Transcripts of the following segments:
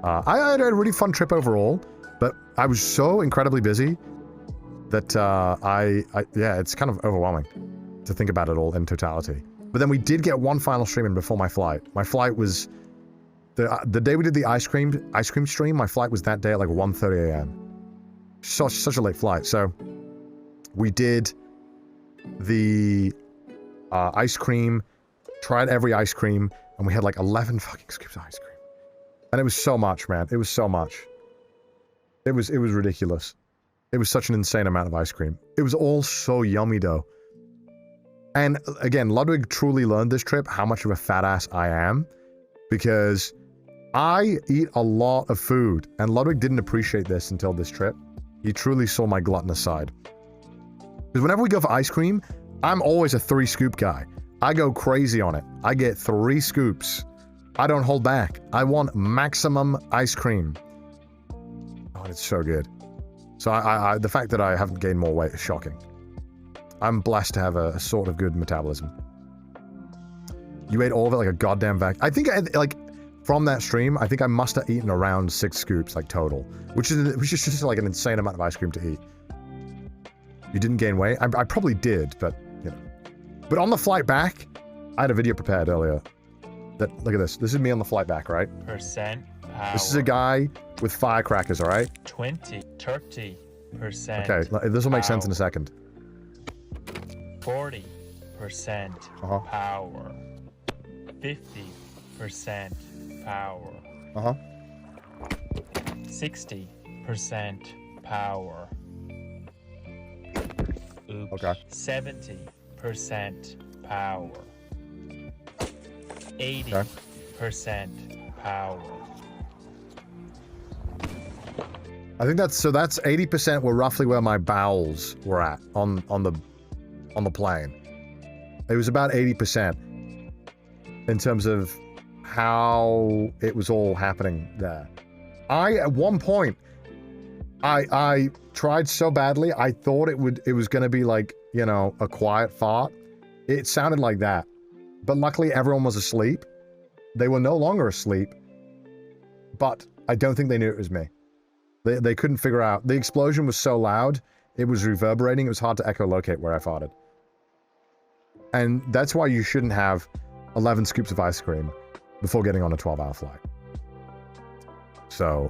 I had a really fun trip overall, but I was so incredibly busy that yeah, it's kind of overwhelming to think about it all in totality. But then we did get one final stream in before my flight. My flight was the day we did the ice cream stream. My flight was that day at like 1:30 a.m. Such a late flight. So we did the ice cream, tried every ice cream, and we had like 11 fucking scoops of ice cream. And it was so much, man. It was so much. It was ridiculous. It was such an insane amount of ice cream. It was all so yummy, though. And again, Ludwig truly learned this trip how much of a fat ass I am, because I eat a lot of food, and Ludwig didn't appreciate this until this trip. He truly saw my gluttonous side. Because whenever we go for ice cream, I'm always a 3-scoop guy. I go crazy on it. I get 3 scoops. I don't hold back. I want maximum ice cream. Oh, it's so good. So the fact that I haven't gained more weight is shocking. I'm blessed to have a sort of good metabolism. You ate all of it like a goddamn vac. I think like from that stream, I think I must have eaten around 6 scoops like total, which is just like an insane amount of ice cream to eat. You didn't gain weight? I probably did, but you know. But on the flight back, I had a video prepared earlier. That look at this. This is me on the flight back, right? Percent power. This is a guy with firecrackers, all right? 30%. Okay, this will make sense in a second. 40% power. 50% power. 60% power. Oops. Okay. 70% power. 80% power. I think that's 80% were roughly where my bowels were at on the plane. It was about 80% in terms of how it was all happening there. At one point, I tried so badly, I thought it was gonna be like, you know, a quiet fart. It sounded like that. But luckily everyone was asleep. They were no longer asleep. But I don't think they knew it was me. They couldn't figure out. The explosion was so loud, it was reverberating, it was hard to echolocate where I farted. And that's why you shouldn't have 11 scoops of ice cream before getting on a 12-hour flight. So,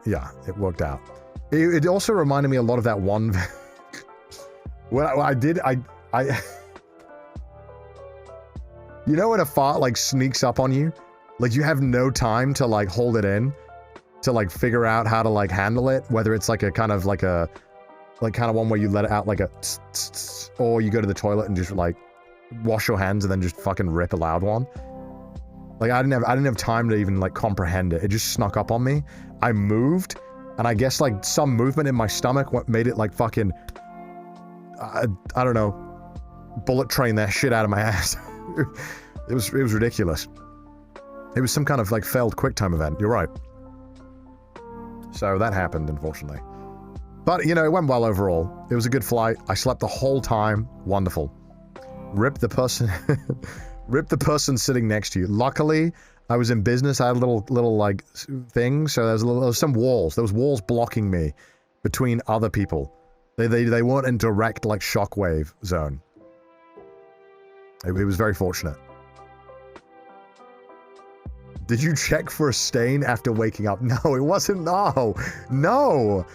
yeah, it worked out. It also reminded me a lot of that one... What I did, you know when a fart, like, sneaks up on you? Like, you have no time to, like, hold it in, to, like, figure out how to, like, handle it, whether it's, like, a kind of, like, a... Like, kind of one where you let it out, like, a... Or you go to the toilet and just, like, wash your hands and then just fucking rip a loud one. Like, I didn't have time to even, like, comprehend it. It just snuck up on me. I moved, and I guess, like, some movement in my stomach made it, like, fucking... I don't know, bullet train that shit out of my ass. It was ridiculous. It was some kind of like failed QuickTime event. You're right. So that happened, unfortunately. But you know, it went well overall. It was a good flight. I slept the whole time. Wonderful. Rip the person, rip the person sitting next to you. Luckily, I was in business. I had a little like thing. So there was some walls. There was walls blocking me between other people. They weren't in direct, like, shockwave zone. It was very fortunate. Did you check for a stain after waking up? No, it wasn't. No.